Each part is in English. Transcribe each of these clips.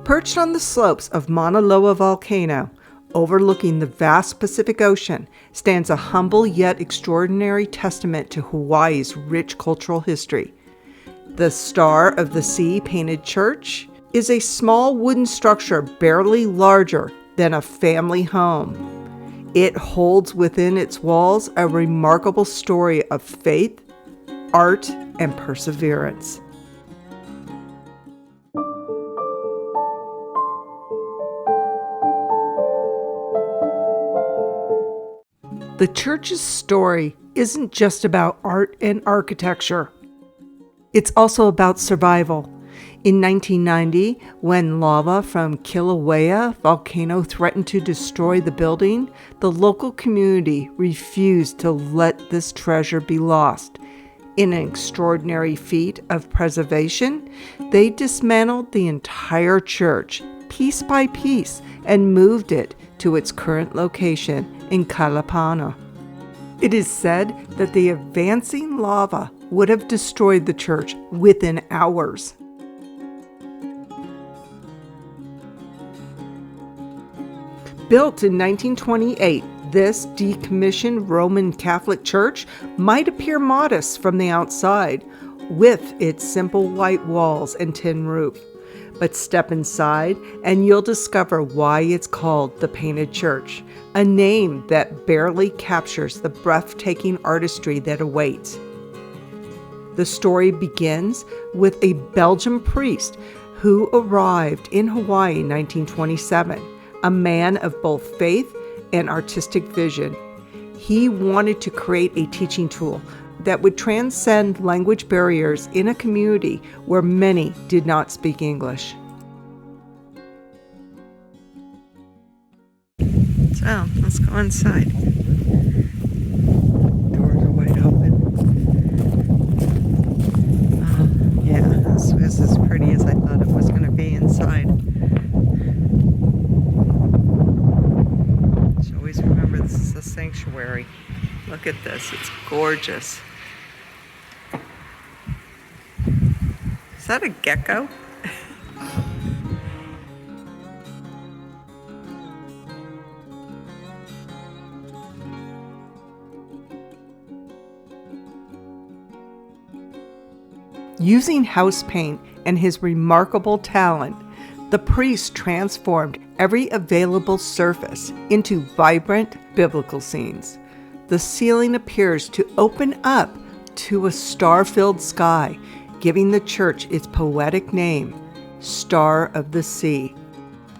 Perched on the slopes of Mauna Loa volcano, overlooking the vast Pacific Ocean, stands a humble yet extraordinary testament to Hawaii's rich cultural history. The Star of the Sea painted church is a small wooden structure barely larger than a family home. It holds within its walls a remarkable story of faith, art, and perseverance. The church's story isn't just about art and architecture. It's also about survival. In 1990, when lava from Kilauea volcano threatened to destroy the building, the local community refused to let this treasure be lost. In an extraordinary feat of preservation, they dismantled the entire church, piece by piece, and moved it to its current location in Kalapana. It is said that the advancing lava would have destroyed the church within hours. Built in 1928, this decommissioned Roman Catholic church might appear modest from the outside, with its simple white walls and tin roof. But step inside and you'll discover why it's called the Painted Church, a name that barely captures the breathtaking artistry that awaits. The story begins with a Belgian priest who arrived in Hawaii in 1927, a man of both faith and artistic vision. He wanted to create a teaching tool that would transcend language barriers in a community where many did not speak English. So, let's go inside. Doors are wide open. Oh, yeah, this was as pretty as I thought it was going to be inside. So always remember this is a sanctuary. Look at this, it's gorgeous. Is that a gecko? Using house paint and his remarkable talent, the priest transformed every available surface into vibrant biblical scenes. The ceiling appears to open up to a star-filled sky, giving the church its poetic name, Star of the Sea.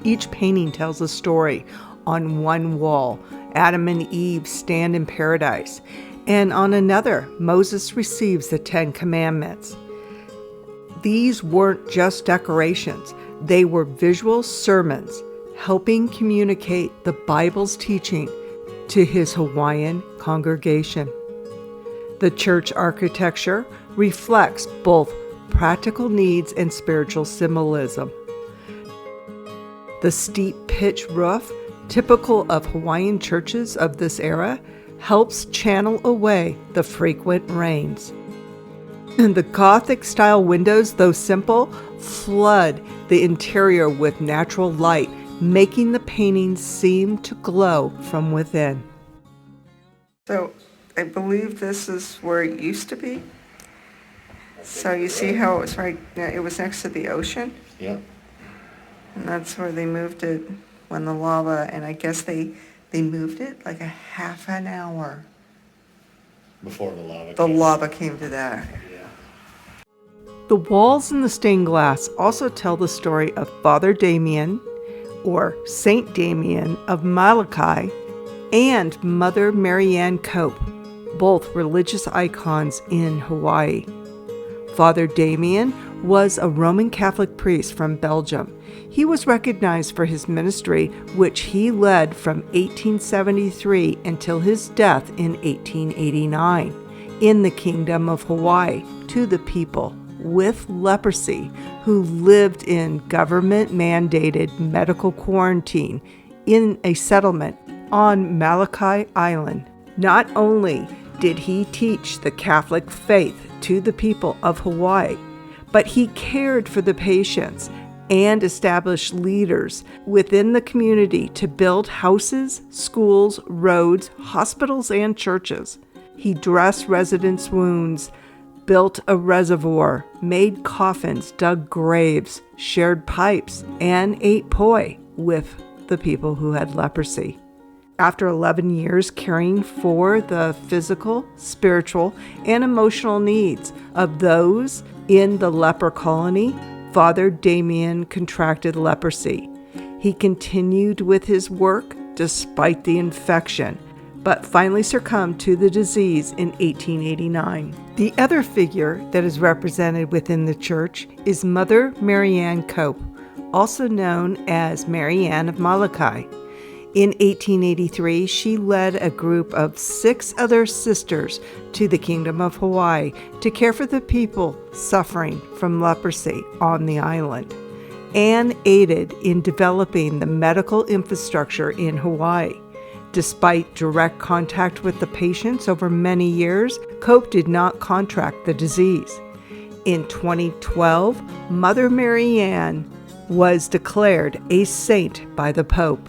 Each painting tells a story. On one wall, Adam and Eve stand in paradise, and on another, Moses receives the Ten Commandments. These weren't just decorations, they were visual sermons, helping communicate the Bible's teaching to his Hawaiian congregation. The church architecture reflects both practical needs and spiritual symbolism. The steep pitch roof, typical of Hawaiian churches of this era, helps channel away the frequent rains. And the Gothic-style windows, though simple, flood the interior with natural light, making the paintings seem to glow from within. So, I believe this is where it used to be. So you see how it was next to the ocean? Yeah. And that's where they moved it when the lava, and I guess they moved it like a half an hour. Before the lava The came. lava came to that. Yeah. The walls and the stained glass also tell the story of Father Damien, or Saint Damien of Malachi, and Mother Marianne Cope, both religious icons in Hawaii. Father Damien was a Roman Catholic priest from Belgium. He was recognized for his ministry, which he led from 1873 until his death in 1889 in the Kingdom of Hawaii to the people with leprosy who lived in government-mandated medical quarantine in a settlement on Malachi Island. Not only did he teach the Catholic faith to the people of Hawaii, but he cared for the patients and established leaders within the community to build houses, schools, roads, hospitals, and churches. He dressed residents' wounds, built a reservoir, made coffins, dug graves, shared pipes, and ate poi with the people who had leprosy. After 11 years caring for the physical, spiritual, and emotional needs of those in the leper colony, Father Damien contracted leprosy. He continued with his work despite the infection, but finally succumbed to the disease in 1889. The other figure that is represented within the church is Mother Marianne Cope, also known as Mary Ann of Molokai. In 1883, she led a group of 6 other sisters to the Kingdom of Hawaii to care for the people suffering from leprosy on the island, and aided in developing the medical infrastructure in Hawaii. Despite direct contact with the patients over many years, Cope did not contract the disease. In 2012, Mother Mary Ann was declared a saint by the Pope.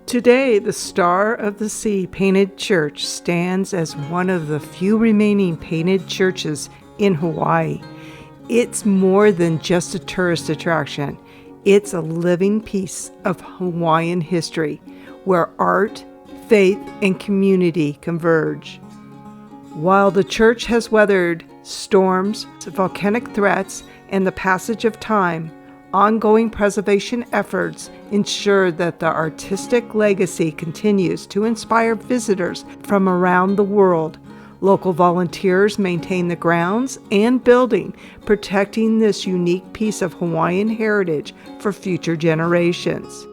Today, the Star of the Sea painted church stands as one of the few remaining painted churches in Hawaii. It's more than just a tourist attraction. It's a living piece of Hawaiian history where art, faith, and community converge. While the church has weathered storms, volcanic threats, and the passage of time, ongoing preservation efforts ensure that the artistic legacy continues to inspire visitors from around the world. Local volunteers maintain the grounds and building, protecting this unique piece of Hawaiian heritage for future generations.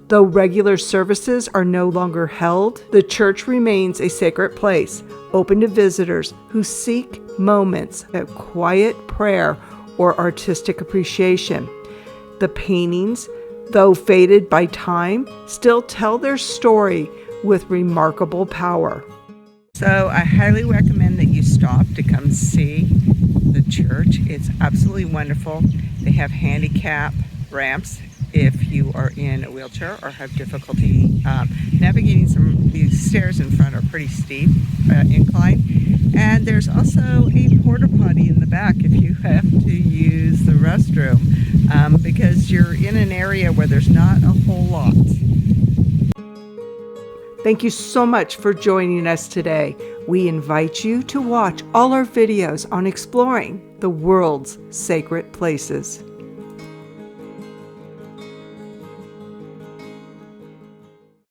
Though regular services are no longer held, the church remains a sacred place, open to visitors who seek moments of quiet prayer or artistic appreciation. The paintings, though faded by time, still tell their story with remarkable power. So I highly recommend that you stop to come see the church. It's absolutely wonderful. They have handicap ramps if you are in a wheelchair or have difficulty navigating these stairs in front are pretty steep incline. And there's also a porta potty in the back if you have to use the restroom because you're in an area where there's not a whole lot. Thank you so much for joining us today. We invite you to watch all our videos on exploring the world's sacred places.